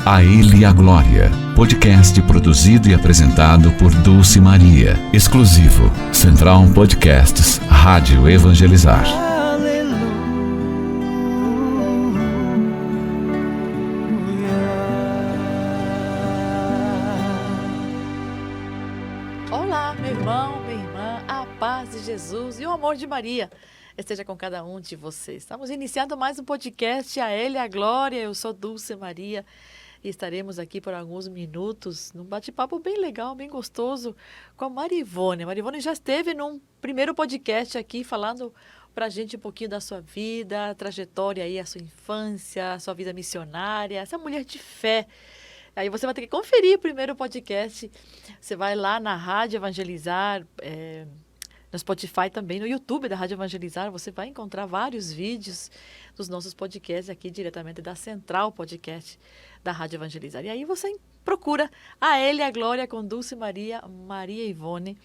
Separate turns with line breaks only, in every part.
A Ele a Glória, podcast produzido e apresentado por Dulce Maria, exclusivo, Central Podcasts, Rádio Evangelizar.
Olá, meu irmão, minha irmã, a paz de Jesus e o amor de Maria esteja com cada um de vocês. Estamos iniciando mais um podcast, A Ele a Glória. Eu sou Dulce Maria e estaremos aqui por alguns minutos num bate-papo bem legal, bem gostoso com a Marivone. A Marivone já esteve num primeiro podcast aqui falando para a gente um pouquinho da sua vida, a trajetória aí, a sua infância, a sua vida missionária, essa mulher de fé. Aí você vai ter que conferir o primeiro podcast. Você vai lá na Rádio Evangelizar, no Spotify também, no YouTube da Rádio Evangelizar. Você vai encontrar vários vídeos dos nossos podcasts aqui diretamente da Central Podcast da Rádio Evangelizar. E aí você procura A Ele a Glória com Dulce Maria, Maria Ivone.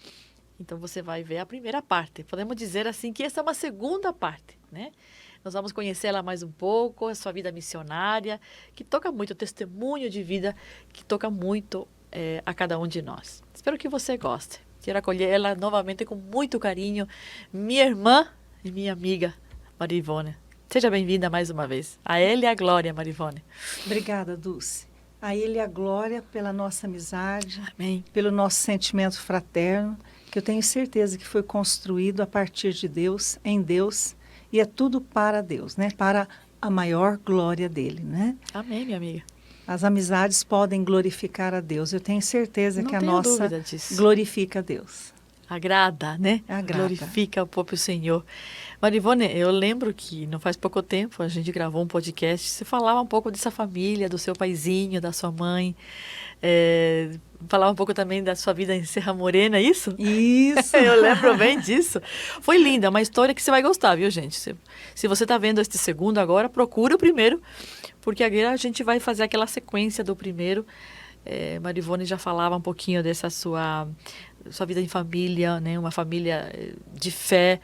Então você vai ver a primeira parte. Podemos dizer assim que essa é uma segunda parte, né? Nós vamos conhecer ela mais um pouco, a sua vida missionária, que toca muito, o testemunho de vida, que toca muito a cada um de nós. Espero que você goste. Quero acolher ela novamente com muito carinho, minha irmã e minha amiga, Marivone. Seja bem-vinda mais uma vez. A Ele a Glória, Marivone.
Obrigada, Dulce. A Ele a glória pela nossa amizade,
Amém. Pelo
nosso sentimento fraterno, que eu tenho certeza que foi construído a partir de Deus, em Deus, e é tudo para Deus, né? Para a maior glória dele, né?
Amém, minha amiga.
As amizades podem glorificar a Deus. Eu tenho certeza que a nossa glorifica a Deus.
Agrada, né?
Agrada.
Glorifica o próprio Senhor. Marivone, eu lembro que não faz pouco tempo a gente gravou um podcast. Você falava um pouco dessa família, do seu paizinho, da sua mãe. Falava um pouco também da sua vida em Serra Morena, é isso?
Isso!
Eu lembro bem disso. Foi linda, é uma história que você vai gostar, viu, gente? Se você está vendo este segundo agora, procura o primeiro, porque agora a gente vai fazer aquela sequência do primeiro. Marivone já falava um pouquinho dessa sua vida em família, né? Uma família de fé,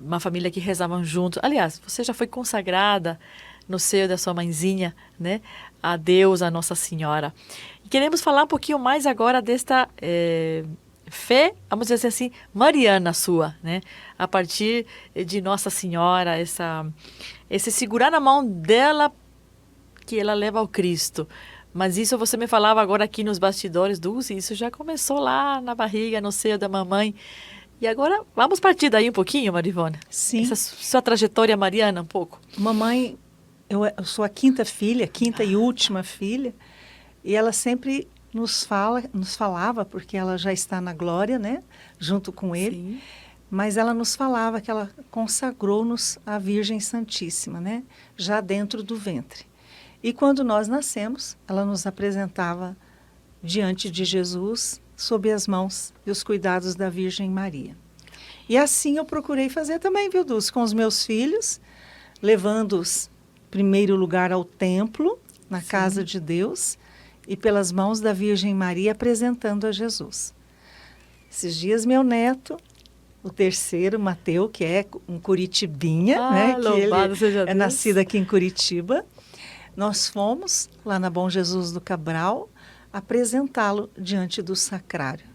uma família que rezavam juntos. Aliás, você já foi consagrada no seio da sua mãezinha, né? A Deus, a Nossa Senhora. E queremos falar um pouquinho mais agora desta fé, vamos dizer assim, mariana sua, né? A partir de Nossa Senhora, esse segurar na mão dela que ela leva ao Cristo. Mas isso você me falava agora aqui nos bastidores, Dulce, isso já começou lá na barriga, no seio da mamãe. E agora, vamos partir daí um pouquinho, Marivone?
Sim.
Essa sua trajetória mariana, um pouco.
Mamãe, eu sou a quinta e última filha, e ela sempre nos falava, porque ela já está na glória, né? Junto com ele.
Sim.
Mas ela nos falava que ela consagrou-nos à Virgem Santíssima, né? Já dentro do ventre. E quando nós nascemos, ela nos apresentava diante de Jesus, sob as mãos e os cuidados da Virgem Maria. E assim eu procurei fazer também, viu, Dulce, com os meus filhos, levando-os, em primeiro lugar, ao templo, na
Sim.
casa de Deus, e pelas mãos da Virgem Maria, apresentando a Jesus. Esses dias, meu neto, o terceiro, Mateus, que é um curitibinha, né, que ele
seja
é
Deus.
nascido aqui em Curitiba, nós fomos lá na Bom Jesus do Cabral apresentá-lo diante do sacrário.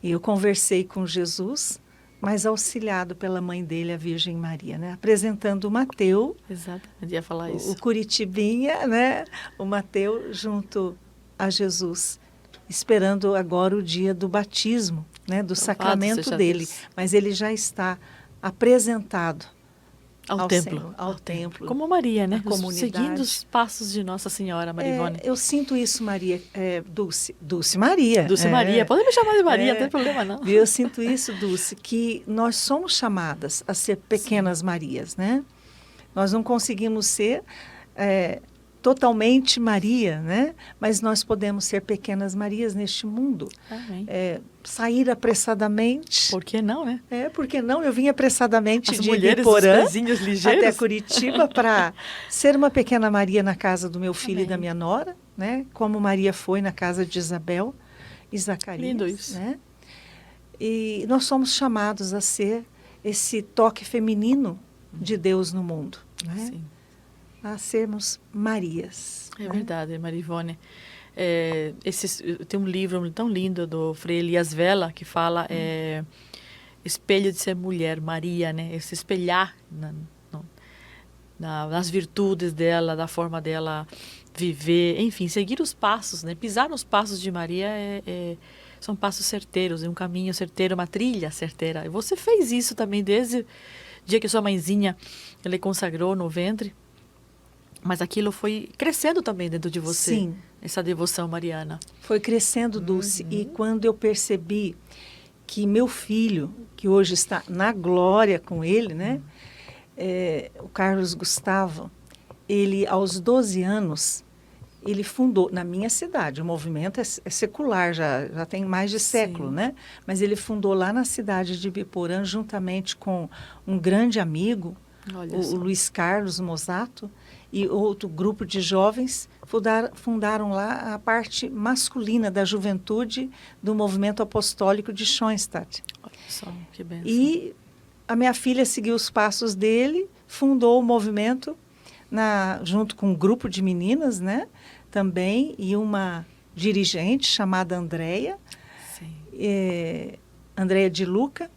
E eu conversei com Jesus, mas auxiliado pela mãe dele, a Virgem Maria, né? Apresentando o Mateus.
Exato, eu ia falar isso.
O curitibinha, né? O Mateus junto a Jesus, esperando agora o dia do batismo, né? Do sacramento dele.
Deus.
Mas ele já está apresentado
ao templo.
Senhor, ao templo.
Como Maria, né?
Comunidade.
Seguindo os passos de Nossa Senhora, Marivone.
Eu sinto isso, Maria, Dulce Maria.
Dulce Maria, pode me chamar de Maria, não tem problema não.
Eu sinto isso, Dulce, que nós somos chamadas a ser pequenas Sim. Marias, né? Nós não conseguimos ser totalmente Maria, né? Mas nós podemos ser pequenas Marias neste mundo.
Amém.
Sair apressadamente.
Por que não, né?
Por que não? Eu vim apressadamente de
Ibiporã
até Curitiba para ser uma pequena Maria na casa do meu filho
Amém.
E da minha nora, né? Como Maria foi na casa de Isabel e Zacarias.
Lindo isso.
Né? E nós somos chamados a ser esse toque feminino de Deus no mundo. Né?
Sim.
a sermos Marias.
É
né?
verdade, Maria Ivone. Tem um livro tão lindo do Frei Elias Vela que fala espelho de ser mulher, Maria, né? Se espelhar nas virtudes dela, da forma dela viver, enfim, seguir os passos, né? Pisar nos passos de Maria são passos certeiros, um caminho certeiro, uma trilha certeira. E você fez isso também desde o dia que sua mãezinha lhe consagrou no ventre, mas aquilo foi crescendo também dentro de você,
Sim.
essa devoção mariana.
Foi crescendo, Dulce, e quando eu percebi que meu filho, que hoje está na glória com ele, né? O Carlos Gustavo, ele aos 12 anos, ele fundou, na minha cidade, o movimento é secular, já tem mais de século,
Sim.
né? Mas ele fundou lá na cidade de Ibiporã, juntamente com um grande amigo,
Olha
o
só.
Luiz Carlos Mosato, e outro grupo de jovens fundaram lá a parte masculina da juventude do movimento apostólico de Schoenstatt.
Olha só, que bênção.
E a minha filha seguiu os passos dele, fundou o movimento junto com um grupo de meninas, né? Também, e uma dirigente chamada Andréia,
Sim.
Andréia de Luca,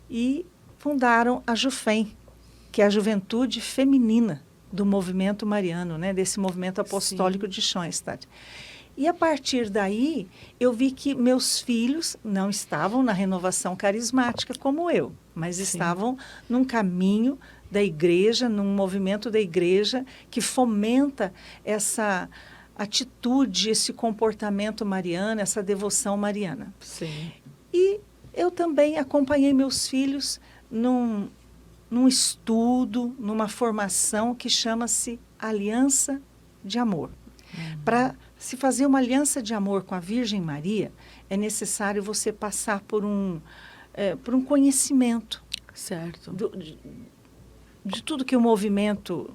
e fundaram a JUFEM, que é a Juventude Feminina do movimento mariano, né? Desse movimento apostólico de Schoenstatt. E a partir daí, eu vi que meus filhos não estavam na renovação carismática como eu, mas estavam num caminho da igreja, num movimento da igreja que fomenta essa atitude, esse comportamento mariano, essa devoção mariana.
Sim.
E eu também acompanhei meus filhos num estudo, numa formação que chama-se Aliança de Amor. Para se fazer uma aliança de amor com a Virgem Maria, é necessário você passar por um conhecimento
Certo.
de tudo que o movimento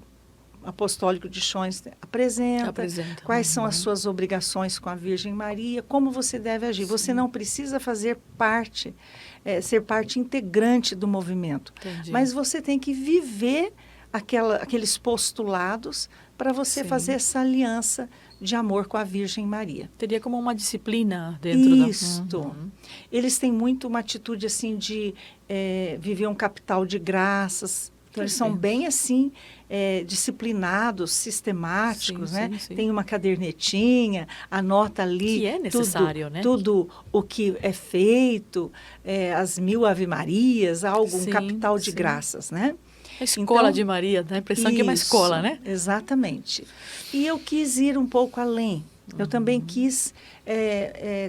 apostólico de Schoenstatt apresenta, quais são as suas obrigações com a Virgem Maria, como você deve agir. Sim. Você não precisa fazer parte, ser parte integrante do movimento,
Entendi.
mas você tem que viver aqueles postulados para você fazer essa aliança de amor com a Virgem Maria.
Teria como uma disciplina dentro da...
Isto. Eles têm muito uma atitude assim de viver um capital de graças. Então, eles são bem assim, disciplinados, sistemáticos, né?
Sim.
Tem uma cadernetinha, anota ali
que é necessário, né?
tudo o que é feito, as 1000 Ave-Marias, um capital de graças, né?
A escola de Maria, dá a impressão que é uma escola, né?
Exatamente. E eu quis ir um pouco além. Eu também quis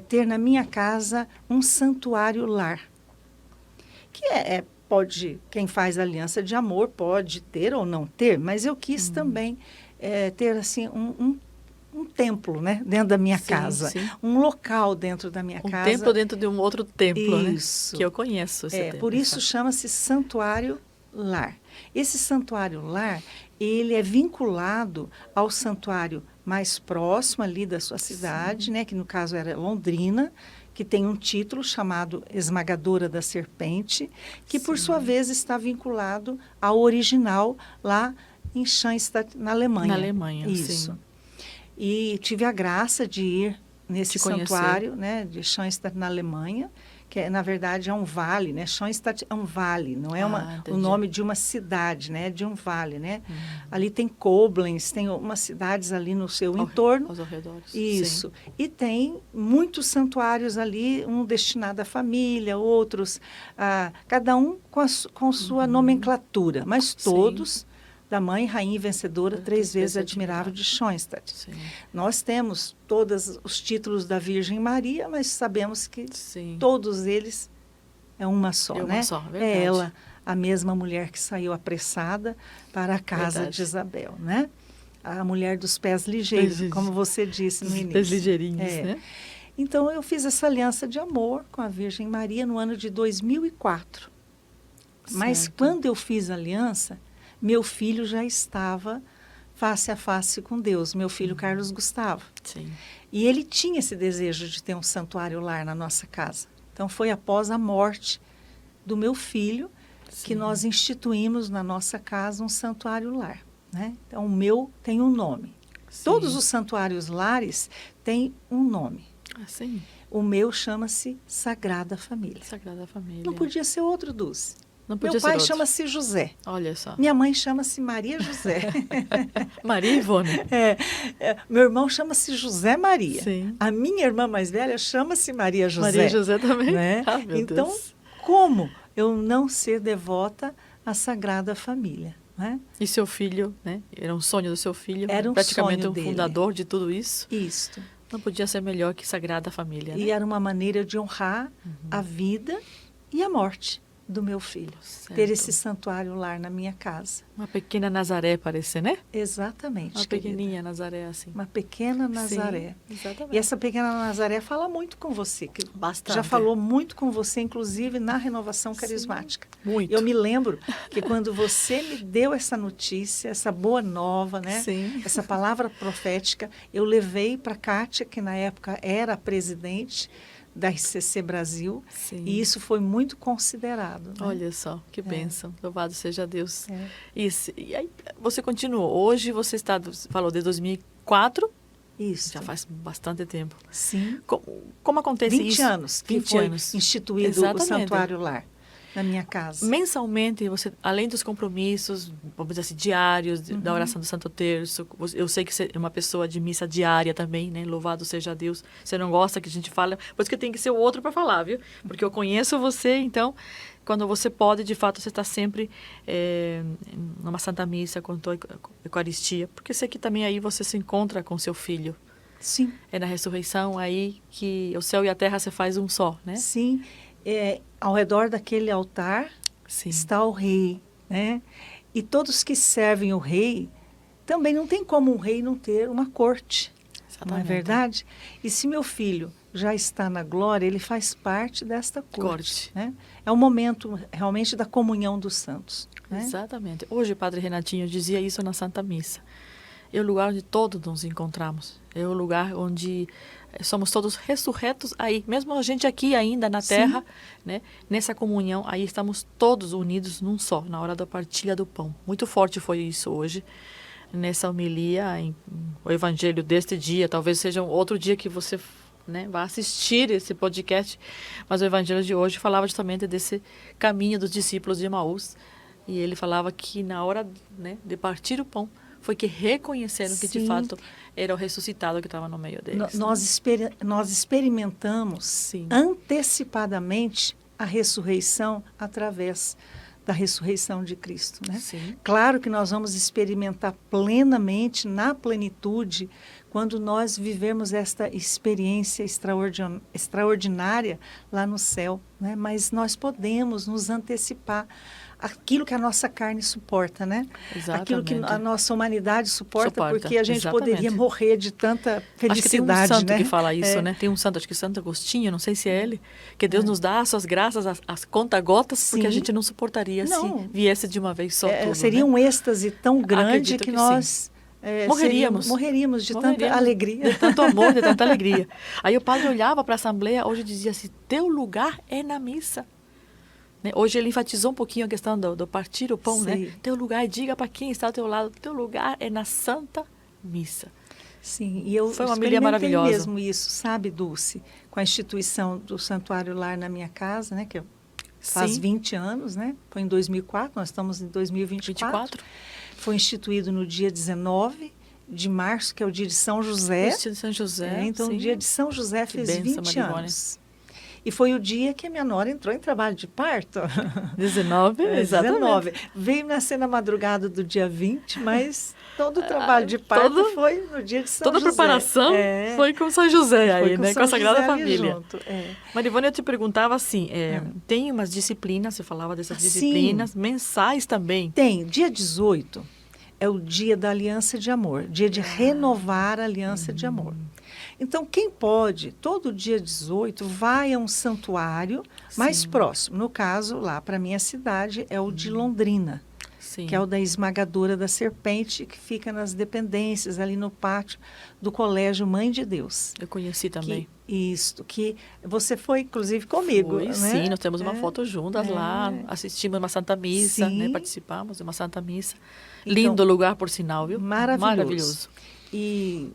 ter na minha casa um santuário lar. Que quem faz aliança de amor pode ter ou não ter, mas eu quis também ter assim um templo, né, dentro da minha casa, um local dentro da minha casa.
Um templo dentro de um outro templo,
isso,
né? Que eu conheço.
Por isso chama-se santuário lar. Esse santuário lar, ele é vinculado ao santuário mais próximo ali da sua cidade, né, que no caso era Londrina, que tem um título chamado Esmagadora da Serpente, que por sua vez está vinculado ao original lá em Schoenstatt, na Alemanha.
Na Alemanha,
isso. E tive a graça de ir nesse santuário, né, de Schoenstatt, na Alemanha, que na verdade é um vale, né? Schoenstatt é um vale, não é o nome de uma cidade, né? De um vale, né? Ali tem Koblenz, tem umas cidades ali no seu entorno.
Aos arredores.
Isso. Sim. E tem muitos santuários ali, um destinado à família, outros, cada um com sua nomenclatura, mas todos da Mãe, Rainha e Vencedora, 3 vezes admirável de Schoenstatt. Sim. Nós temos todos os títulos da Virgem Maria, mas sabemos que todos eles é uma só, né?
Uma só, verdade.
É ela, a mesma mulher que saiu apressada para a casa de Isabel, né? A mulher dos pés ligeiros, como você disse no início.
Pés ligeirinhos, né?
Então, eu fiz essa aliança de amor com a Virgem Maria no ano de 2004. Mas quando eu fiz a aliança, meu filho já estava face a face com Deus, meu filho Carlos Gustavo.
Sim.
E ele tinha esse desejo de ter um santuário lar na nossa casa. Então, foi após a morte do meu filho que nós instituímos na nossa casa um santuário lar. né? Então, o meu tem um nome.
Sim.
Todos os santuários lares têm um nome.
Assim,
O meu chama-se Sagrada Família.
Sagrada Família.
Não podia ser outro, Dulce.
Não podia
Meu
ser
pai
outro.
chama-se José.
Olha só.
Minha mãe chama-se Maria José.
Maria Ivone.
Meu irmão chama-se José Maria.
Sim.
A minha irmã mais velha chama-se Maria José.
Maria José também.
Né?
Ah, meu
Então,
Deus.
como eu não ser devota à Sagrada Família? Né?
E seu filho, né? Era um sonho do seu filho.
Era um
praticamente
sonho
um
dele.
fundador de tudo isso.
Isto.
Não podia ser melhor que Sagrada Família, né?
E era uma maneira de honrar a vida e a morte do meu filho.
Certo.
Ter esse santuário lar na minha casa.
Uma pequena Nazaré, parece, né?
Exatamente,
Uma
querida.
pequenininha Nazaré, assim.
Uma pequena Nazaré.
Sim, exatamente.
E essa pequena Nazaré fala muito com você. Que
Bastante.
já falou muito com você, inclusive, na renovação carismática.
Muito.
Eu me lembro que quando você me deu essa notícia, essa boa nova, né?
Sim.
Essa palavra profética, eu levei para a Kátia, que na época era a presidente da RCC Brasil,
Sim.
e isso foi muito considerado. Né?
Olha só, que bênção. Louvado seja Deus.
É.
Isso. E aí, você continuou. Hoje você falou de 2004,
Isso.
já faz bastante tempo.
Sim.
Como acontece
20
isso?
anos que
20
foi
anos.
instituído
Exatamente.
o Santuário Lar na minha casa.
Mensalmente, você, além dos compromissos, vamos dizer assim, diários, da oração do Santo Terço, eu sei que você é uma pessoa de missa diária também, né? Louvado seja Deus. Você não gosta que a gente fale, por isso que tem que ser o outro para falar, viu? Porque eu conheço você, então, quando você pode, de fato, você está sempre numa Santa Missa, com a Eucaristia, porque sei que também aí você se encontra com seu filho.
Sim.
É na ressurreição aí que o céu e a terra se faz um só, né?
Sim. Ao redor daquele altar
Sim.
está o rei, né? E todos que servem o rei, também não tem como um rei não ter uma corte, não é verdade? E se meu filho já está na glória, ele faz parte desta corte. Né? É o momento realmente da comunhão dos santos. Né?
Exatamente. Hoje o Padre Renatinho dizia isso na Santa Missa. É o lugar onde todos nos encontramos. É o lugar onde somos todos ressurretos aí. Mesmo a gente aqui ainda na terra, né? Nessa comunhão, aí estamos todos unidos num só, na hora da partilha do pão. Muito forte foi isso hoje, nessa homilia, o evangelho deste dia. Talvez seja um outro dia que você, né, vai assistir esse podcast, mas o evangelho de hoje falava justamente desse caminho dos discípulos de Emaús. E ele falava que na hora, né, de partir o pão, foi que reconheceram que de fato era o ressuscitado que estava no meio deles.
Nós experimentamos antecipadamente a ressurreição através da ressurreição de Cristo. Né?
Sim.
Claro que nós vamos experimentar plenamente, na plenitude, quando nós vivemos esta experiência extraordinária lá no céu. Né? Mas nós podemos nos antecipar aquilo que a nossa carne suporta, né?
Exatamente.
Aquilo que a nossa humanidade suporta, porque a gente
exatamente.
Poderia morrer de tanta felicidade,
acho que tem um santo,
né?
que fala isso, né? Tem um santo, acho que Santo Agostinho, não sei se é ele, que Deus nos dá as suas graças, as conta-gotas, porque a gente não suportaria se viesse de uma vez só tudo.
Seria,
né?
um êxtase tão grande que nós morreríamos de tanta alegria.
De tanto amor, de tanta alegria. Aí o padre olhava para a assembleia, hoje dizia assim, teu lugar é na missa. Né? Hoje ele enfatizou um pouquinho a questão do partir o pão, né? Teu lugar, diga para quem está ao teu lado, teu lugar é na Santa Missa.
Sim, e eu
foi uma homilia maravilhosa.
Mesmo isso, sabe, Dulce? Com a instituição do Santuário Lar na minha casa, né? Que faz 20 anos, né? Foi em 2004, nós estamos em 2024. Foi instituído no dia 19 de março, que é o dia de São José.
O dia de São José,
então, o dia de São José fez 20 anos. E foi o dia que a minha nora entrou em trabalho de parto.
19, exatamente.
19. Veio nascer na madrugada do dia 20, mas todo o trabalho de parto foi no dia de São José.
Toda a preparação foi com São José aí, né? Com a Sagrada Família.
Junto,
Marivone, eu te perguntava assim, tem umas disciplinas, você falava dessas disciplinas, mensais também?
Tem. Dia 18 é o dia da aliança de amor, dia de renovar a aliança de amor. Então, quem pode, todo dia 18, vai a um santuário mais próximo. No caso, lá para a minha cidade, é o de Londrina.
Sim.
que é o da esmagadora da serpente, que fica nas dependências, ali no pátio do Colégio Mãe de Deus.
Eu conheci também.
Que você foi, inclusive, comigo,
Foi,
né?
sim, nós temos uma foto juntas lá, assistimos uma Santa Missa,
Sim.
né? Participamos de uma Santa Missa.
Então,
Lindo lugar, por sinal, viu?
Maravilhoso. E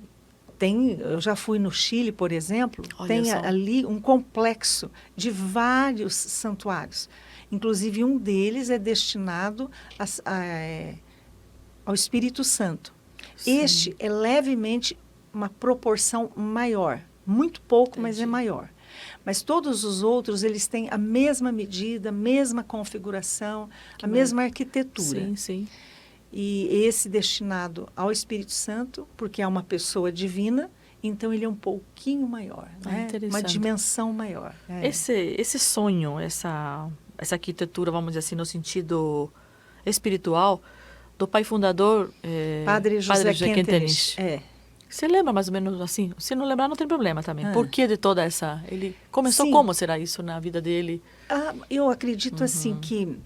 eu já fui no Chile, por exemplo,
Olha
tem
só.
ali um complexo de vários santuários. Inclusive, um deles é destinado ao Espírito Santo.
Sim.
Este é levemente uma proporção maior. Muito pouco, mas é
Entendi.
maior. Mas todos os outros, eles têm a mesma medida, a mesma configuração, a mesma arquitetura.
Sim, sim.
E esse destinado ao Espírito Santo, porque é uma pessoa divina, então ele é um pouquinho maior, né? Uma
Interessante.
dimensão maior. É.
Esse sonho, essa arquitetura, vamos dizer assim, no sentido espiritual, do pai fundador,
Padre José
Quentenich.
É.
Você lembra mais ou menos assim? Se não lembrar, não tem problema também.
Ah.
Por que de toda essa... Ele começou
Sim.
como será isso na vida dele?
Eu acredito assim que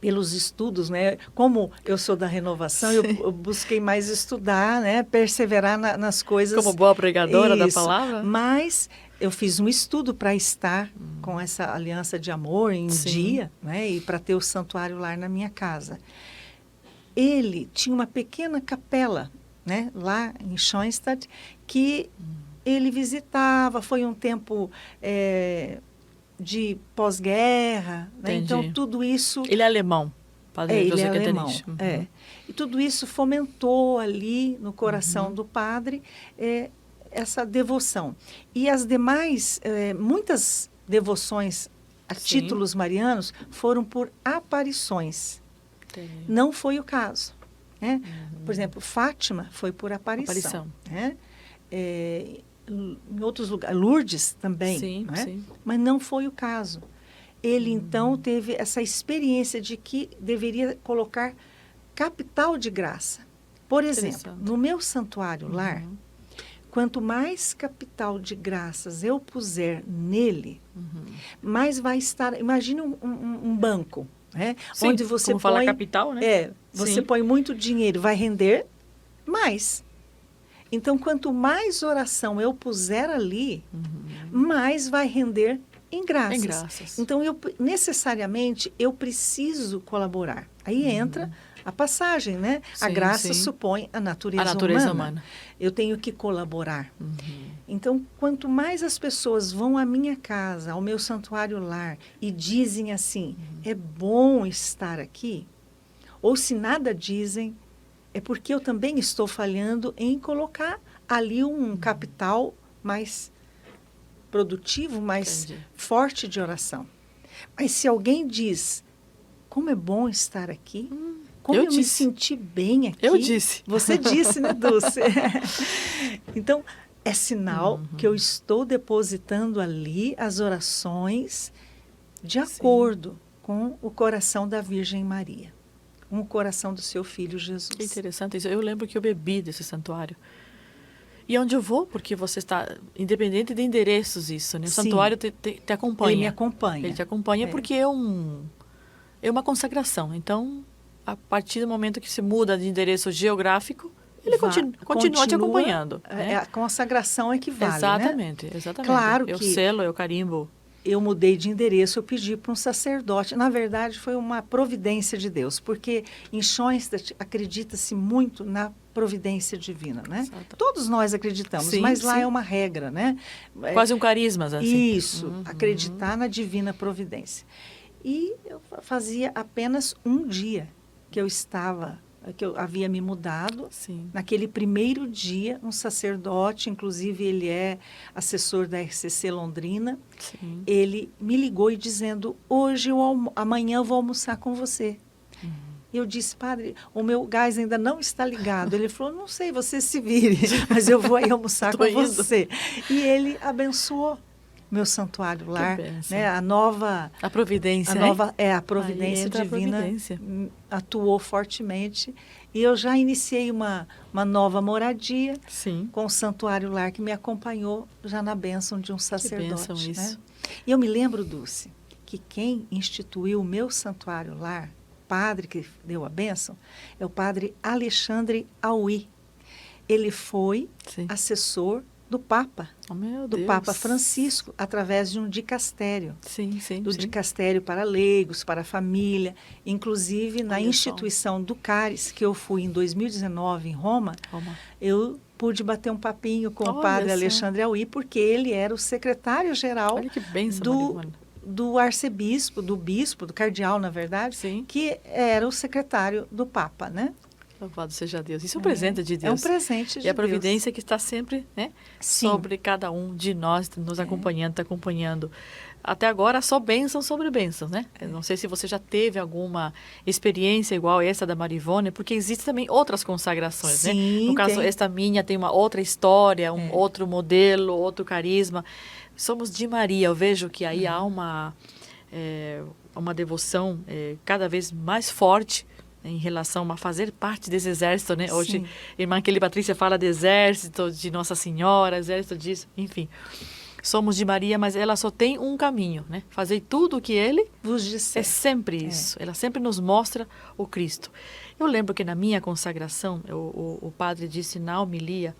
pelos estudos, né? Como eu sou da renovação, eu busquei mais estudar, né? Perseverar nas coisas.
Como boa pregadora da
Isso.
palavra?
Mas eu fiz um estudo para estar com essa aliança de amor em
Sim.
dia, né? E para ter o santuário lá na minha casa. Ele tinha uma pequena capela, né? Lá em Schoenstatt, que ele visitava. Foi um tempo de pós-guerra, né?
Entendi.
Então tudo isso
Ele é alemão, Padre
ele
José
é alemão.
Quentenich. Uhum.
É. E tudo isso fomentou ali no coração do padre essa devoção. E as demais, muitas devoções a
Sim.
títulos marianos foram por aparições.
Entendi.
Não foi o caso. Né? Por exemplo, Fátima foi por aparição. Né? Em outros lugares, Lourdes também.
Sim,
não é?
sim.
Mas não foi o caso. Ele, então, teve essa experiência de que deveria colocar capital de graça. Por exemplo,
Interessante.
no meu santuário lar, quanto mais capital de graças eu puser nele, mais vai estar... Imagine um banco, né?
Sim,
onde você
como fala capital, né?
Você
Sim.
põe muito dinheiro, vai render mais. Então, quanto mais oração eu puser ali, mais vai render em graças.
Em graças.
Então, necessariamente, eu preciso colaborar. Aí entra a passagem, né? A
Sim,
graça
sim.
supõe a natureza
humana.
Eu tenho que colaborar. Então, quanto mais as pessoas vão à minha casa, ao meu santuário lar, e dizem assim, é bom estar aqui, ou se nada dizem, é porque eu também estou falhando em colocar ali um capital mais produtivo, mais
Entendi.
forte de oração. Mas se alguém diz, como é bom estar aqui, como
eu
eu me
disse.
senti bem aqui.
Eu disse.
Você disse, né, Dulce? Então, é sinal que eu estou depositando ali as orações de acordo com o coração da Virgem Maria. Com o coração do seu filho Jesus.
Que interessante isso. Eu lembro que eu bebi desse santuário. E onde eu vou, porque você está, independente de endereços isso, né? O
Sim.
santuário te acompanha.
Ele me acompanha.
Ele te acompanha porque é uma consagração. Então, a partir do momento que você muda de endereço geográfico, ele continua te acompanhando. Né?
A consagração é que vale,
exatamente,
né?
exatamente.
Claro
eu
que
selo, eu carimbo.
Eu mudei de endereço, eu pedi para um sacerdote. Na verdade, foi uma providência de Deus, porque em Schoenstatt acredita-se muito na providência divina, né?
Exato.
Todos nós acreditamos,
Sim,
mas lá
sim.
é uma regra, né?
Quase um carisma, assim.
Isso, acreditar na divina providência. E eu fazia apenas um dia que eu havia me mudado.
Sim.
Naquele primeiro dia, um sacerdote, inclusive ele é assessor da RCC Londrina,
Sim.
ele me ligou e dizendo, amanhã eu vou almoçar com você. Eu disse, padre, o meu gás ainda não está ligado. Ele falou, não sei, você se vire, mas eu vou aí almoçar com você. E ele abençoou meu santuário lar, né? A
providência,
a providência divina
a providência.
Atuou fortemente e eu já iniciei uma nova moradia.
Sim.
Com o santuário lar que me acompanhou já na bênção de um sacerdote.
Que bênção isso.
Né? E eu me lembro, Dulce, que quem instituiu o meu santuário lar, padre que deu a bênção é o padre Alexandre Aui. Ele foi
Sim.
assessor do Papa,
Oh, meu
do
Deus.
Papa Francisco, através de um dicastério.
Sim, sim,
Do
sim.
dicastério para leigos, para a família. Inclusive, na
Olha só.
instituição do CARES, que eu fui em 2019 em Roma,
Roma.
eu pude bater um papinho com o
Olha
padre
só.
Alexandre Aui, porque ele era o secretário-geral
Olha que bênção,
do,
Maria Ivone.
do arcebispo, do bispo, do cardeal, na verdade,
Sim.
que era o secretário do Papa, né?
Louvado seja Deus. Isso é um presente de Deus.
É um presente de
E a
Deus.
providência que está sempre, né,
Sim.
sobre cada um de nós, nos acompanhando, está acompanhando. Até agora, só bênção sobre bênçãos, né? Eu não sei se você já teve alguma experiência igual essa da Maria Ivone, porque existem também outras consagrações, né?
Sim,
No caso,
tem.
esta minha tem uma outra história, outro modelo, outro carisma. Somos de Maria. Eu vejo que aí há uma devoção cada vez mais forte em relação a fazer parte desse exército, né? Hoje,
Sim.
irmã Kelly Patrícia fala de exército, de Nossa Senhora, exército disso, enfim. Somos de Maria, mas ela só tem um caminho, né? Fazer tudo o que ele
Vos
é
disser.
sempre isso. Ela sempre nos mostra o Cristo. Eu lembro que na minha consagração, o padre disse na homilia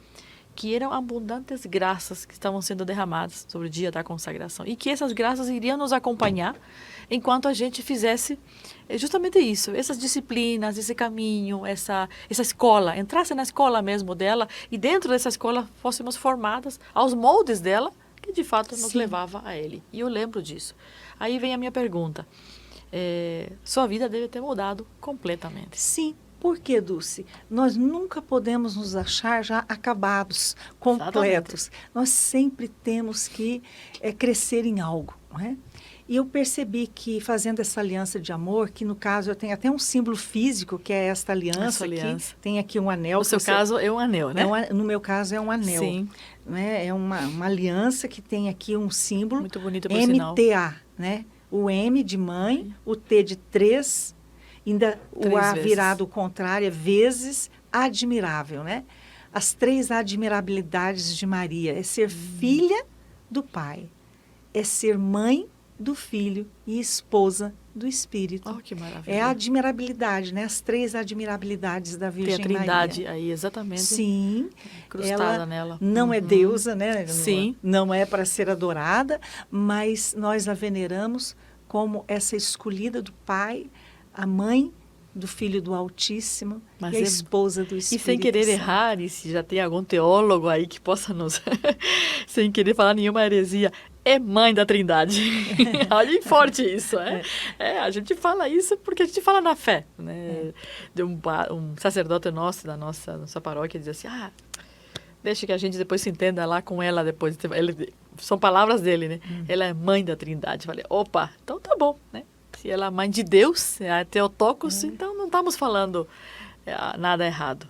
que eram abundantes graças que estavam sendo derramadas sobre o dia da consagração e que essas graças iriam nos acompanhar enquanto a gente fizesse justamente isso, essas disciplinas, esse caminho, essa escola, entrasse na escola mesmo dela e dentro dessa escola fôssemos formadas aos moldes dela, que de fato nos
Sim.
levava a ele. E eu lembro disso. Aí vem a minha pergunta. Sua vida deve ter mudado completamente.
Sim. Por que, Dulce? Nós nunca podemos nos achar já acabados, completos. Nós sempre temos que crescer em algo, não é? E eu percebi que fazendo essa aliança de amor, que no caso eu tenho até um símbolo físico, que é esta aliança,
aliança.
aqui, tem aqui um anel.
No seu caso, é um anel, né?
No meu caso é um anel.
Sim.
Né? É uma aliança que tem aqui um símbolo.
Muito bonito, por sinal.
MTA, né? O M de mãe, o T de 3, ainda o A
vezes.
virado ao contrário, vezes admirável, né? As 3 admirabilidades de Maria. É ser filha do Pai, é ser mãe do Filho e esposa do Espírito.
Oh, que maravilha.
É a admirabilidade, né? As 3 admirabilidades da Virgem
Tem a Trindade
Maria.
aí, exatamente.
Sim.
Incrustada
Ela
nela.
não é deusa, né?
Sim.
Não é para ser adorada, mas nós a veneramos como essa escolhida do Pai, a mãe do Filho do Altíssimo e a esposa do Espírito
E sem querer
Santo.
errar, e se já tem algum teólogo aí que possa nos... sem querer falar nenhuma heresia, é mãe da Trindade. Olha que forte isso, a gente fala isso porque a gente fala na fé, né? De um sacerdote nosso, da nossa paróquia, diz assim, deixa que a gente depois se entenda lá com ela depois. São palavras dele, né? Ela é mãe da Trindade. Falei, opa, então tá bom, né? Se ela é mãe de Deus, é a Theotokos, então não estamos falando nada errado.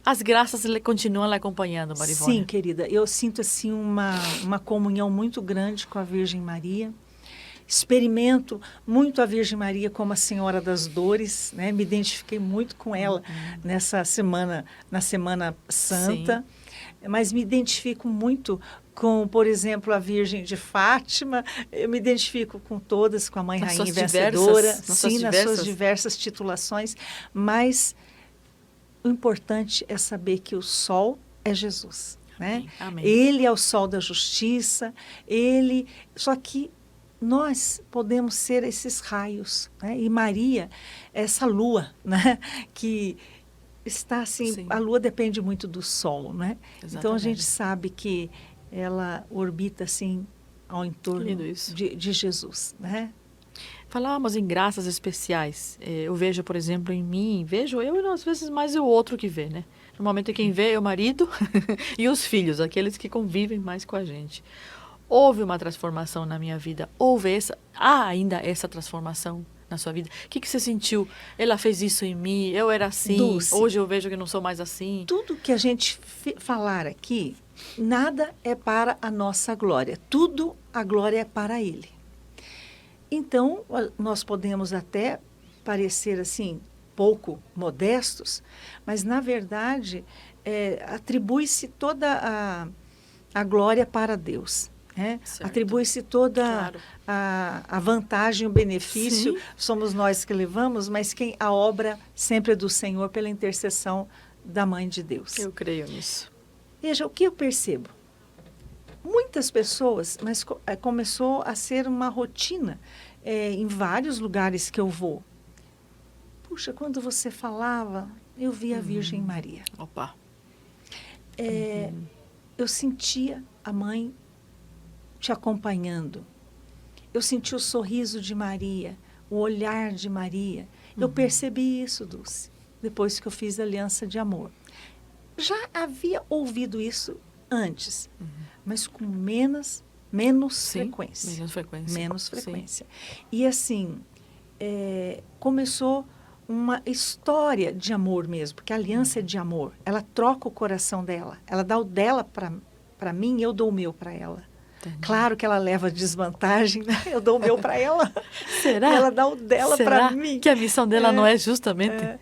As graças continuam lhe acompanhando, Maria Ivone?
Sim, querida. Eu sinto assim uma comunhão muito grande com a Virgem Maria. Experimento muito a Virgem Maria como a Senhora das Dores, né? Me identifiquei muito com ela nessa semana, na Semana Santa. Sim. Mas me identifico muito com, por exemplo, a Virgem de Fátima. Eu me identifico com todas, com a Mãe Rainha Vencedora. Sim, nas suas diversas titulações. Mas o importante é saber que o sol é Jesus, né?
Amém.
Ele é o sol da justiça, só que nós podemos ser esses raios, né? E Maria é essa lua, né? Que está assim, sim. A lua depende muito do sol, né? Exatamente. Então a gente sabe que ela orbita assim ao entorno de Jesus, né?
Falávamos em graças especiais. Eu vejo, por exemplo, em mim, vejo eu e às vezes mais o outro que vê, né? Normalmente quem vê é o marido e os filhos, aqueles que convivem mais com a gente. Houve uma transformação na minha vida, há ainda essa transformação na sua vida? O que você sentiu? Ela fez isso em mim, eu era assim, Dulce, hoje eu vejo que não sou mais assim.
Tudo que a gente falar aqui, nada é para a nossa glória, tudo a glória é para Ele. Então, nós podemos até parecer assim, pouco modestos, mas na verdade atribui-se toda a glória para Deus. né?
Certo.
Atribui-se toda
Claro.
a vantagem, o benefício,
Sim.
somos nós que levamos, mas a obra sempre é do Senhor pela intercessão da Mãe de Deus.
Eu creio nisso.
Veja, o que eu percebo? Muitas pessoas, mas começou a ser uma rotina em vários lugares que eu vou. Puxa, quando você falava, eu via a Virgem Maria.
Opa.
Eu sentia a mãe te acompanhando. Eu senti o sorriso de Maria, o olhar de Maria. Eu percebi isso, Dulce, depois que eu fiz a aliança de amor. Já havia ouvido isso antes, mas com menos frequência.
Menos frequência.
Menos frequência. E assim, começou uma história de amor mesmo, porque a aliança é de amor. Ela troca o coração dela. Ela dá o dela para mim e eu dou o meu para ela.
Entendi.
Claro que ela leva desvantagem, né? Eu dou o meu para ela.
Será?
E ela dá o dela para mim.
Que a missão dela não é justamente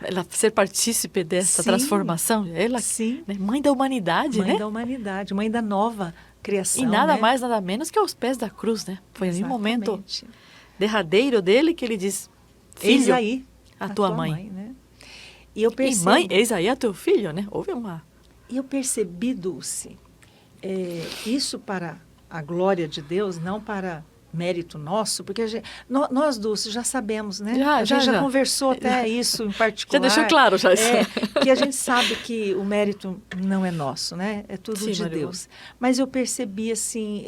ela ser partícipe dessa
Sim.
transformação? Ela,
Sim.
né? Mãe da humanidade,
Mãe
né?
da humanidade, mãe da nova criação.
E nada
né?
mais, nada menos que aos pés da cruz, né? Foi em um momento
Exatamente.
derradeiro dele que ele diz,
Eis
filho,
aí
a tua mãe.
né? E eu
E
percebo,
mãe, eis aí a teu filho, né? Houve uma...
E eu percebi, Dulce, isso para a glória de Deus, não para mérito nosso, porque nós, Dulce, já sabemos, né?
Já,
a gente já
já.
conversou até isso em particular.
Já deixou claro já isso.
Que a gente sabe que o mérito não é nosso, né? É tudo
Sim,
de
Maria.
Deus. Mas eu percebi, assim,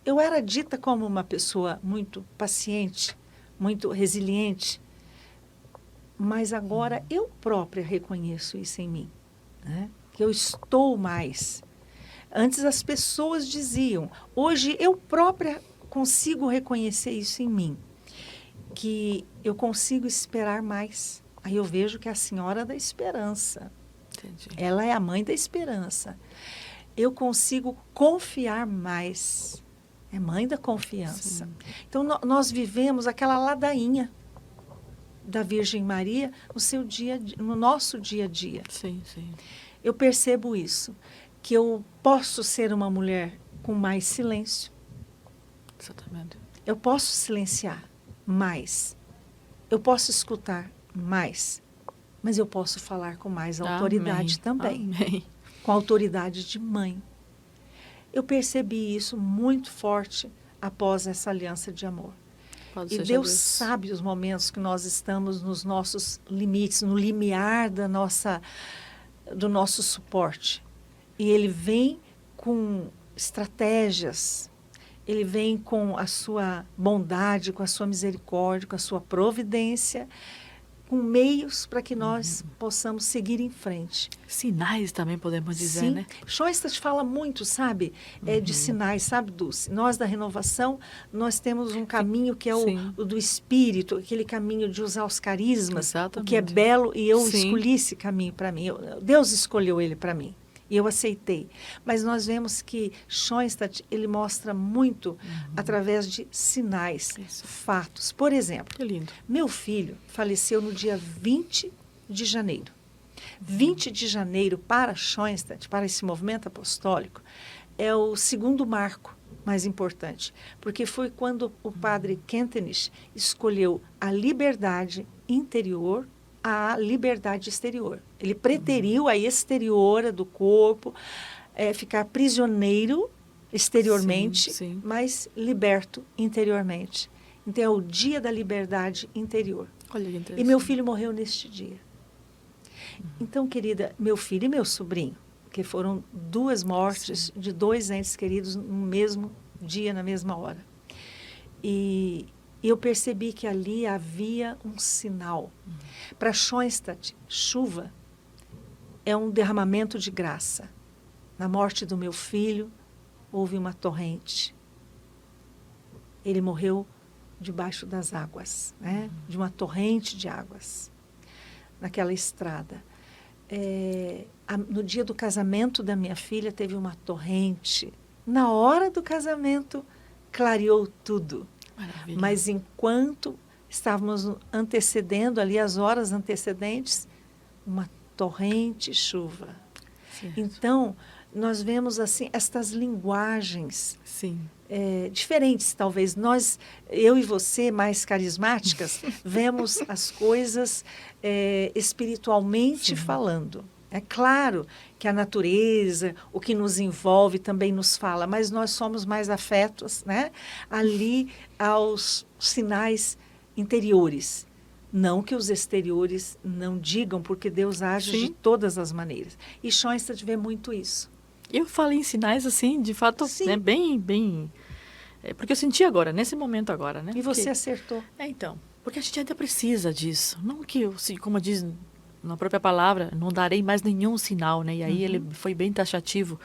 eu era dita como uma pessoa muito paciente, muito resiliente, mas agora eu própria reconheço isso em mim, né? Que eu estou mais. Antes as pessoas diziam, hoje eu própria consigo reconhecer isso em mim, que eu consigo esperar mais. Aí eu vejo que é a senhora da esperança.
Entendi.
Ela é a mãe da esperança. Eu consigo confiar mais. É mãe da confiança.
Sim.
Então, nós vivemos aquela ladainha da Virgem Maria no nosso dia a dia.
Sim, sim.
Eu percebo isso, que eu posso ser uma mulher com mais silêncio.
Exatamente.
Eu posso silenciar mais. Eu posso escutar mais. Mas eu posso falar com mais autoridade também.
Amém.
Com autoridade de mãe. Eu percebi isso muito forte após essa aliança de amor.
Louvado
E
seja
Deus sabe os momentos que nós estamos nos nossos limites, no limiar do nosso suporte. E Ele vem com estratégias, Ele vem com a sua bondade, com a sua misericórdia, com a sua providência, com meios para que nós possamos seguir em frente.
Sinais também podemos dizer,
Sim.
né?
Schoenstatt fala muito, sabe, de sinais, sabe, Dulce? Nós da renovação, nós temos um caminho que é
Sim.
o do espírito, aquele caminho de usar os carismas, o que é
Exatamente.
belo, e eu
Sim.
escolhi esse caminho para mim. Deus escolheu ele para mim. E eu aceitei. Mas nós vemos que Schoenstatt, ele mostra muito através de sinais,
Isso.
fatos. Por exemplo,
Que lindo.
meu filho faleceu no dia 20 de janeiro. 20 de janeiro para Schoenstatt, para esse movimento apostólico, é o segundo marco mais importante, porque foi quando o padre Kentenich escolheu a liberdade interior à liberdade exterior. Ele preteriu a exterior do corpo, ficar prisioneiro exteriormente,
Sim, sim.
mas liberto interiormente. Então, é o dia da liberdade interior.
Olha que interessante.
E meu filho morreu neste dia. Então, querida, meu filho e meu sobrinho, que foram duas mortes de dois entes queridos no mesmo dia, na mesma hora. E eu percebi que ali havia um sinal. Para Schoenstatt, chuva é um derramamento de graça. Na morte do meu filho, houve uma torrente. Ele morreu debaixo das águas, né? De uma torrente de águas, naquela estrada. No dia do casamento da minha filha, teve uma torrente. Na hora do casamento, clareou tudo.
Maravilha.
Mas enquanto estávamos antecedendo ali, as horas antecedentes, uma torrente chuva.
Certo.
Então, nós vemos assim estas linguagens
Sim.
diferentes, talvez. Eu e você, mais carismáticas, vemos as coisas espiritualmente falando. É claro que a natureza, o que nos envolve também nos fala, mas nós somos mais afetos, né? Ali aos sinais interiores. Não que os exteriores não digam, porque Deus age de todas as maneiras. E Schoenstatt vê muito isso.
Eu falei em sinais assim, de fato, né, bem... porque eu senti agora, nesse momento agora, né?
E você acertou.
Então, porque a gente ainda precisa disso. Não que, como diz na própria palavra, não darei mais nenhum sinal, né? E aí ele foi bem taxativo.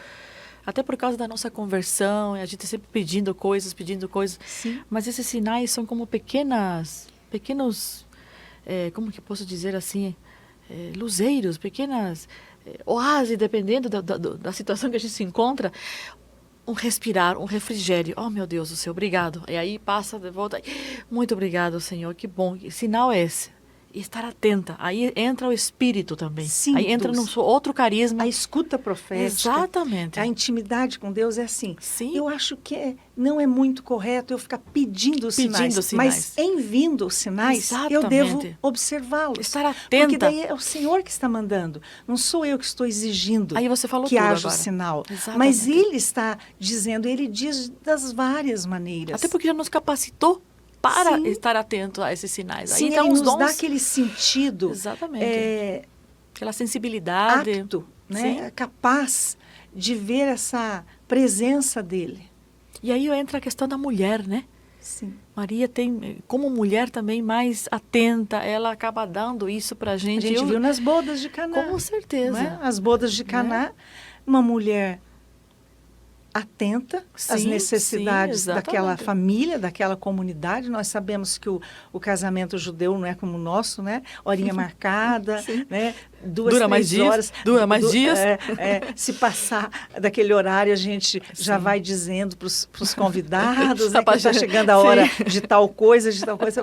Até por causa da nossa conversão, a gente sempre pedindo coisas.
Sim.
Mas esses sinais são como pequenos, como que eu posso dizer assim, luzeiros, pequenas oásis, dependendo da situação que a gente se encontra. Um respirar, um refrigério. Oh, meu Deus do céu, obrigado. E aí passa de volta. Muito obrigado, Senhor, que bom. Que sinal é esse? E estar atenta. Aí entra o espírito também.
Sim,
aí entra no outro carisma.
A escuta profética.
Exatamente.
A intimidade com Deus é assim.
Sim.
Eu acho que não é muito correto eu ficar pedindo os sinais. Mas em vindo os sinais, eu devo observá-los.
Estar atenta.
Porque daí é o Senhor que está mandando. Não sou eu que estou exigindo
aí você falou
que
tudo
haja
agora.
o sinal.
Exatamente.
Mas Ele está dizendo, Ele diz das várias maneiras.
Até porque já nos capacitou para estar atento a esses sinais.
Sim,
aí, então,
Ele
os
nos
dons,
dá aquele sentido.
Exatamente. Aquela sensibilidade.
Apto, né? Capaz de ver essa presença dele.
E aí entra a questão da mulher, né?
Sim.
Maria tem, como mulher também mais atenta, ela acaba dando isso pra gente.
A gente viu nas bodas de Caná.
Com certeza.
Né? As bodas de Caná, uma mulher atenta às necessidades daquela família, daquela comunidade. Nós sabemos que o casamento judeu não é como o nosso, né? Horinha marcada, né? Dura mais dias. Se passar daquele horário, a gente já vai dizendo para os convidados, né, que está chegando a hora de tal coisa,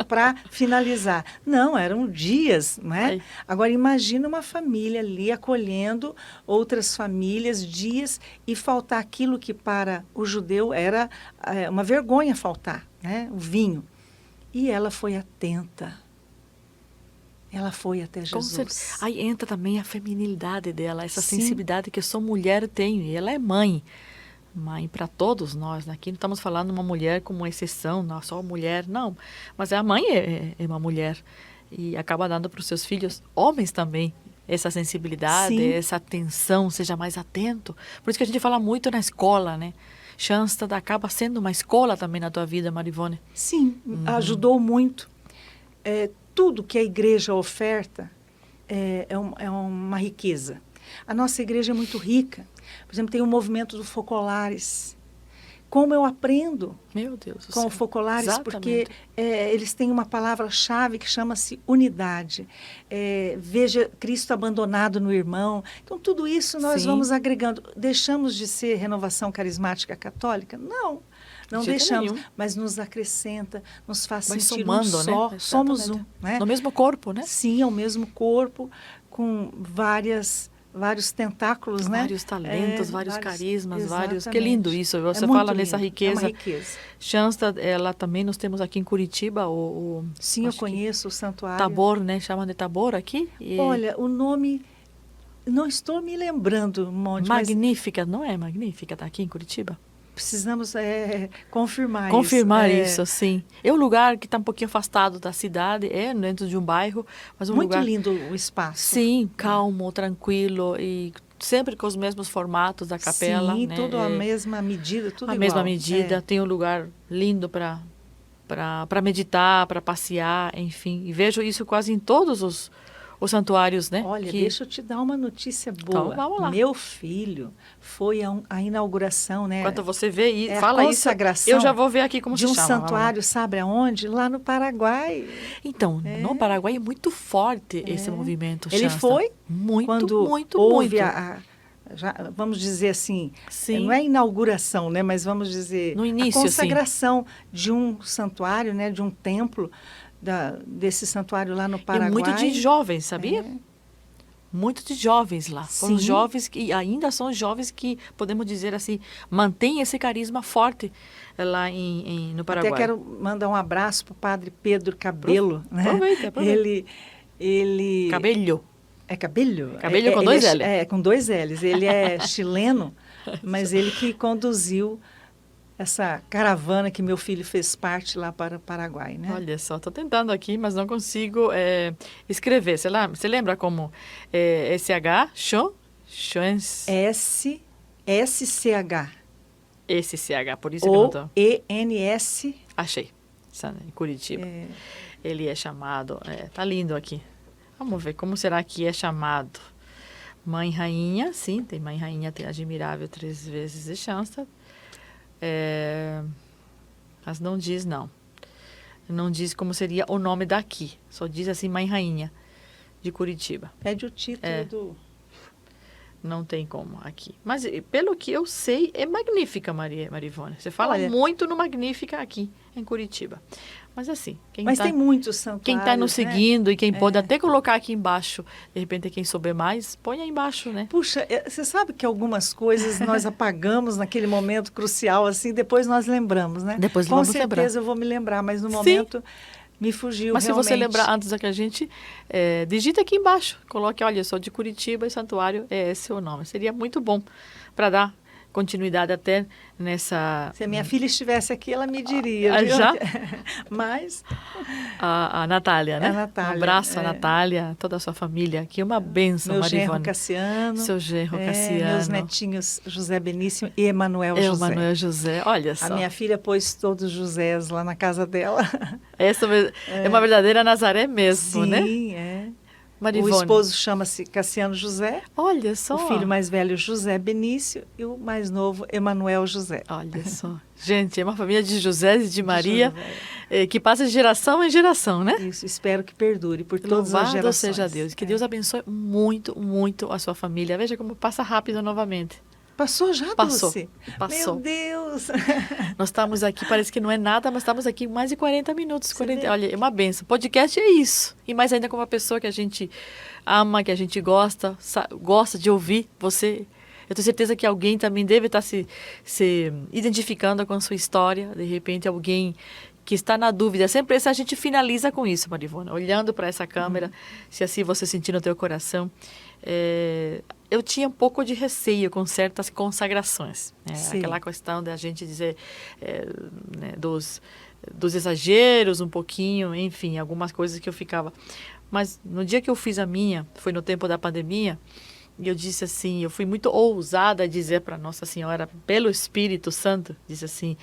para finalizar. Não, eram dias, né? Agora, imagina uma família ali acolhendo outras famílias, dias, e faltar aquilo que para o judeu era uma vergonha faltar, né? O vinho. E ela foi atenta. Ela foi até Jesus.
Aí entra também a feminilidade dela, essa sensibilidade que só mulher tem. E ela é mãe. Mãe para todos nós. Né? Aqui não estamos falando de uma mulher como exceção, não só mulher, não. Mas a mãe é uma mulher. E acaba dando para os seus filhos, homens também, essa sensibilidade, essa atenção, seja mais atento. Por isso que a gente fala muito na escola, né? Schoenstatt acaba sendo uma escola também na tua vida, Marivone.
Sim, ajudou muito. Tudo que a igreja oferta é uma riqueza. A nossa igreja é muito rica. Por exemplo, tem o movimento do Focolares. Como eu aprendo com o Focolares, porque eles têm uma palavra-chave que chama-se unidade. Veja Cristo abandonado no irmão. Então, tudo isso nós vamos agregando. Deixamos de ser renovação carismática católica? Não. Não deixamos, mas nos acrescenta, nos faz sentir somando, um só. Né? Somos um. Né?
No mesmo corpo, né?
Sim, é o mesmo corpo, com vários tentáculos, né?
Vários talentos, vários carismas, vários... Que lindo isso, você fala nessa riqueza.
É uma riqueza.
Schoenstatt, ela também, nós temos aqui em Curitiba
Sim, eu conheço o santuário.
Tabor, né? Chama de Tabor aqui?
Olha, o nome... Não estou me lembrando, Monte,
Magnífica, não é Magnífica? Está aqui em Curitiba?
Precisamos confirmar
isso, sim. É um lugar que está um pouquinho afastado da cidade, dentro de um bairro, mas
muito
lugar...
lindo o espaço.
Sim, calmo, tranquilo e sempre com os mesmos formatos da capela.
Sim,
né?
tudo a mesma medida, tudo igual.
A mesma medida, tem um lugar lindo para meditar, para passear, enfim. E vejo isso quase em todos os santuários, né?
Olha, deixa eu te dar uma notícia boa.
Então, vamos lá.
Meu filho foi a inauguração, né?
Enquanto você vê e fala isso, eu já vou ver aqui como se chama.
De um santuário, sabe aonde? Lá no Paraguai.
Então, no Paraguai é muito forte esse movimento.
Ele foi
muito.
Houve vamos dizer assim, não é inauguração, né? Mas vamos dizer
no início,
a consagração de um santuário, né? De um templo. Desse santuário lá no Paraguai.
E muito de jovens, sabia? muito de jovens lá. Foram
Sim.
jovens que ainda são jovens que, podemos dizer assim, mantêm esse carisma forte lá no Paraguai.
Até quero mandar um abraço para o padre Pedro Cabello. Né?
Aproveita.
Ele...
Cabello.
É Cabello?
Cabello com dois L.
Com dois L's. Ele é chileno, mas ele que conduziu essa caravana que meu filho fez parte lá para o Paraguai, né?
Olha só, estou tentando aqui, mas não consigo escrever. Você lembra como SH?
SCH.
SCH, por isso que eu não estou.
ENS.
Achei. Em Curitiba. Ele é chamado. Tá lindo aqui. Vamos ver como será que é chamado. Mãe Rainha, sim, tem Mãe Rainha, tem Admirável 3 vezes de chance. Mas não diz, não. Não diz como seria o nome daqui. Só diz assim, Mãe Rainha de Curitiba.
Pede o título do...
Não tem como aqui. Mas, pelo que eu sei, é Magnífica, Marivone. Você fala muito no Magnífica aqui, em Curitiba. Mas assim...
tem muitos santuários,
quem está nos seguindo, né? E quem pode até colocar aqui embaixo, de repente, quem souber mais, põe aí embaixo, né?
Puxa, você sabe que algumas coisas nós apagamos naquele momento crucial, assim, depois nós lembramos, né?
Depois
Com
vamos
certeza
lembrar.
Eu vou me lembrar, mas no momento... Me fugiu,
mas
realmente.
Se você lembrar antes da que a gente digita aqui embaixo, coloque, olha, eu sou de Curitiba e santuário é esse o nome. Seria muito bom para dar continuidade até nessa...
Se a minha filha estivesse aqui, ela me diria.
Já?
Mas...
A Natália, né?
A Natália.
Um abraço a Natália, toda a sua família aqui. Uma bênção, Marivone.
Meu genro Cassiano.
Seu genro Cassiano.
Meus netinhos José Benício e Emanuel José.
Emanuel José, olha só.
A minha filha pôs todos os Josés lá na casa dela.
Essa é uma verdadeira Nazaré mesmo,
sim,
né?
Sim, é.
Marivone.
O esposo chama-se Cassiano José.
Olha só.
O filho mais velho, José Benício, e o mais novo, Emanuel José.
Olha só. Gente, é uma família de José e de Maria, que passa de geração em geração, né?
Isso, espero que perdure por todas as gerações.
Louvado seja Deus. Que Deus abençoe muito, muito a sua família. Veja como passa rápido novamente.
Passou já, Dulce?
Passou.
Meu Deus!
Nós estamos aqui, parece que não é nada, mas estamos aqui mais de 40 minutos. Olha, é uma benção. Podcast é isso. E mais ainda com uma pessoa que a gente ama, que a gente gosta de ouvir. Eu tenho certeza que alguém também deve estar se identificando com a sua história. De repente, alguém que está na dúvida. Sempre a gente finaliza com isso, Marivone. Olhando para essa câmera, se assim você sentir no teu coração. Eu tinha um pouco de receio com certas consagrações. Aquela questão da gente dizer né, dos exageros um pouquinho, enfim, algumas coisas que eu ficava. Mas no dia que eu fiz a minha, foi no tempo da pandemia, e eu disse assim, eu fui muito ousada a dizer para Nossa Senhora, pelo Espírito Santo, disse assim,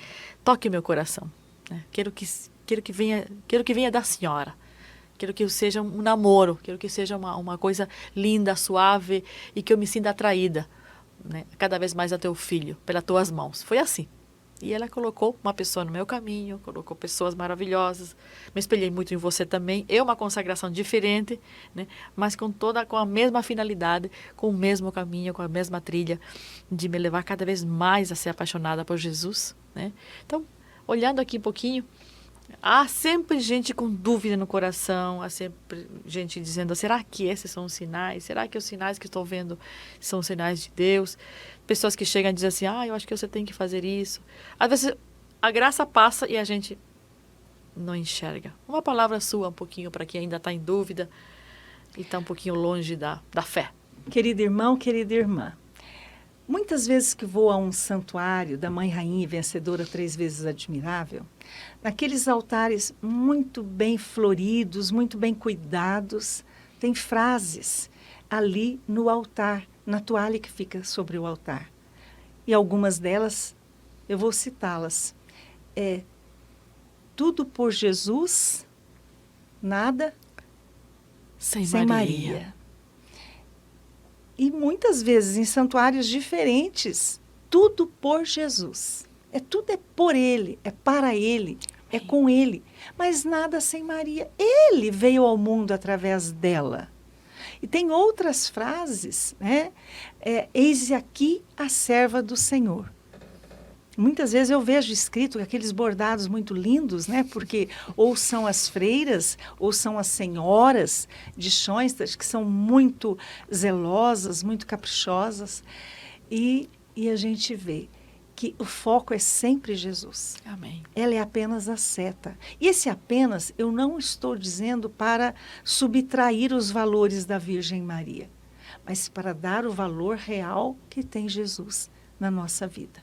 toque meu coração. Né? Quero que venha da Senhora. Quero que seja um namoro, quero que seja uma coisa linda, suave e que eu me sinta atraída, né, cada vez mais a teu filho, pelas tuas mãos. Foi assim. E ela colocou uma pessoa no meu caminho, colocou pessoas maravilhosas. Me espelhei muito em você também. É uma consagração diferente, né, mas com a mesma finalidade, com o mesmo caminho, com a mesma trilha, de me levar cada vez mais a ser apaixonada por Jesus. Né? Então, olhando aqui um pouquinho, há sempre gente com dúvida no coração, há sempre gente dizendo, será que esses são os sinais? Será que os sinais que estou vendo são os sinais de Deus? Pessoas que chegam e dizem assim, eu acho que você tem que fazer isso. Às vezes a graça passa e a gente não enxerga. Uma palavra sua um pouquinho para quem ainda está em dúvida e está um pouquinho longe da fé.
Querido irmão, querida irmã, muitas vezes que vou a um santuário da Mãe Rainha Vencedora 3 vezes Admirável, naqueles altares muito bem floridos, muito bem cuidados, tem frases ali no altar, na toalha que fica sobre o altar. E algumas delas, eu vou citá-las. Tudo por Jesus, nada sem Maria. E muitas vezes em santuários diferentes, tudo por Jesus. Tudo é por Ele, é para Ele, é com Ele. Mas nada sem Maria. Ele veio ao mundo através dela. E tem outras frases, né? Eis aqui a serva do Senhor. Muitas vezes eu vejo escrito aqueles bordados muito lindos, né? Porque ou são as freiras, ou são as senhoras de Schoenstatt, que são muito zelosas, muito caprichosas. E a gente vê que o foco é sempre Jesus.
Amém.
Ela é apenas a seta. E esse apenas, eu não estou dizendo para subtrair os valores da Virgem Maria, mas para dar o valor real que tem Jesus na nossa vida.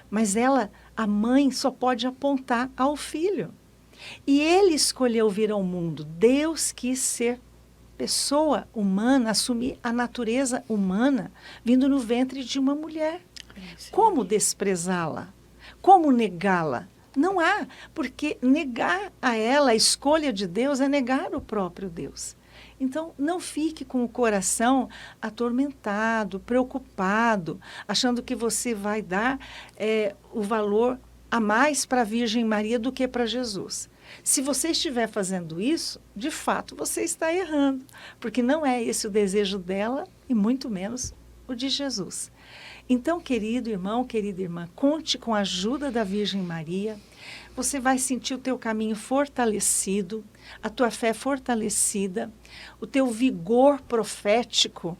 Mas ela, a mãe, só pode apontar ao filho. E ele escolheu vir ao mundo. Deus quis ser pessoa humana, assumir a natureza humana, vindo no ventre de uma mulher. Como desprezá-la? Como negá-la? Não há, porque negar a ela a escolha de Deus é negar o próprio Deus. Então, não fique com o coração atormentado, preocupado, achando que você vai dar o valor a mais para a Virgem Maria do que para Jesus. Se você estiver fazendo isso, de fato, você está errando, porque não é esse o desejo dela e muito menos o de Jesus. Então, querido irmão, querida irmã, conte com a ajuda da Virgem Maria. Você vai sentir o teu caminho fortalecido, a tua fé fortalecida, o teu vigor profético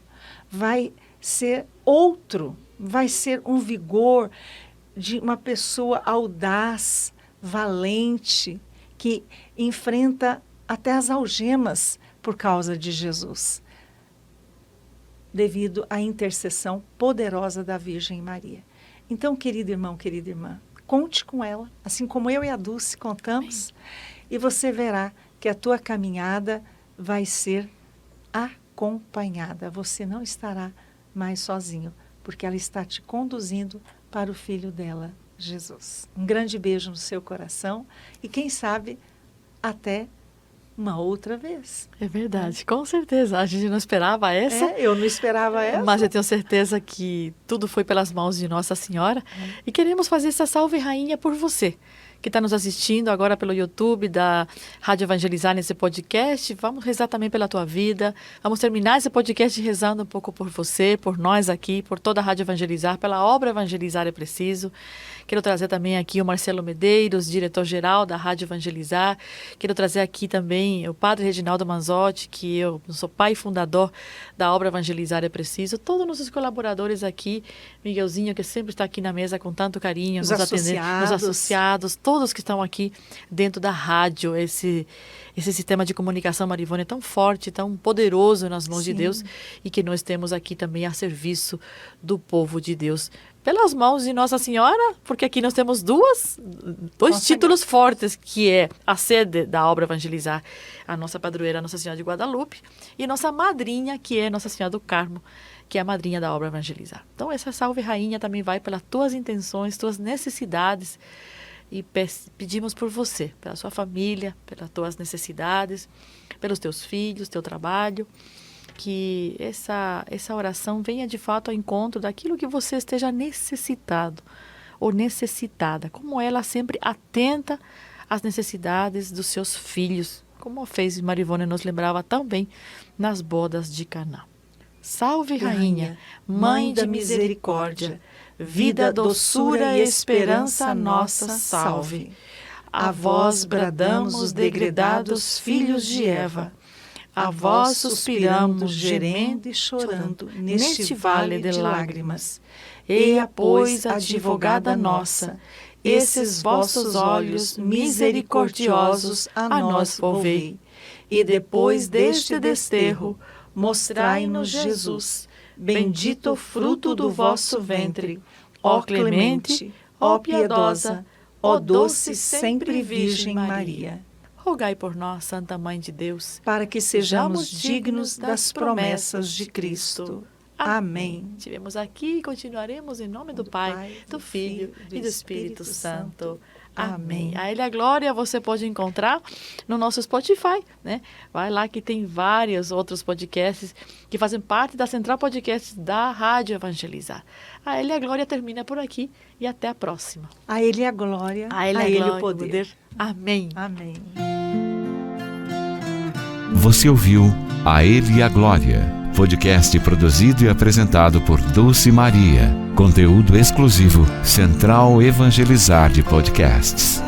vai ser outro, vai ser um vigor de uma pessoa audaz, valente, que enfrenta até as algemas por causa de Jesus, devido à intercessão poderosa da Virgem Maria. Então, querido irmão, querida irmã, conte com ela, assim como eu e a Dulce contamos, e você verá que a tua caminhada vai ser acompanhada. Você não estará mais sozinho, porque ela está te conduzindo para o Filho dela, Jesus. Um grande beijo no seu coração e quem sabe até uma outra vez.
É verdade, com certeza. A gente não esperava essa.
Eu não esperava essa.
Mas eu tenho certeza que tudo foi pelas mãos de Nossa Senhora. E queremos fazer essa salve rainha por você, que está nos assistindo agora pelo YouTube da Rádio Evangelizar nesse podcast. Vamos rezar também pela tua vida. Vamos terminar esse podcast rezando um pouco por você, por nós aqui, por toda a Rádio Evangelizar, pela obra Evangelizar é Preciso. Quero trazer também aqui o Marcelo Medeiros, diretor-geral da Rádio Evangelizar. Quero trazer aqui também o Padre Reginaldo Manzotti, que eu sou pai fundador da obra Evangelizar é Preciso. Todos os nossos colaboradores aqui, Miguelzinho, que sempre está aqui na mesa com tanto carinho, nos atendendo, os associados, todos que estão aqui dentro da rádio, esse sistema de comunicação, Marivone, é tão forte, tão poderoso nas mãos de Deus, e que nós temos aqui também a serviço do povo de Deus. Pelas mãos de Nossa Senhora, porque aqui nós temos dois títulos fortes, que é a sede da obra Evangelizar, a nossa padroeira Nossa Senhora de Guadalupe, e nossa madrinha, que é Nossa Senhora do Carmo, que é a madrinha da obra Evangelizar. Então, essa salve rainha também vai pelas tuas intenções, tuas necessidades, e pedimos por você, pela sua família, pelas tuas necessidades, pelos teus filhos, teu trabalho, que essa oração venha de fato ao encontro daquilo que você esteja necessitado ou necessitada, como ela sempre atenta às necessidades dos seus filhos, como fez Marivone nos lembrava tão bem nas bodas de Caná. Salve Rainha, Mãe da Misericórdia, vida, doçura e esperança nossa, salve. A vós bradamos os degredados filhos de Eva, a vós suspiramos, gemendo e chorando, neste vale de lágrimas. Eia, pois, advogada nossa, esses vossos olhos misericordiosos a nós volvei. E depois deste desterro, mostrai-nos Jesus, bendito o fruto do vosso ventre. Ó clemente, ó piedosa, ó doce sempre Virgem Maria. Rogai por nós, Santa Mãe de Deus,
para que sejamos dignos das promessas de Cristo. Amém.
Estivemos aqui e continuaremos em nome do Pai, do Filho e do Espírito Santo. Amém. A Ele a Glória você pode encontrar no nosso Spotify, né? Vai lá que tem vários outros podcasts que fazem parte da Central Podcast da Rádio Evangelizar. A Ele a Glória termina por aqui e até a próxima.
A Ele a Glória,
a Ele o poder. Amém.
Amém.
Você ouviu A Ele a Glória, podcast produzido e apresentado por Dulce Maria. Conteúdo exclusivo Central Evangelizar de Podcasts.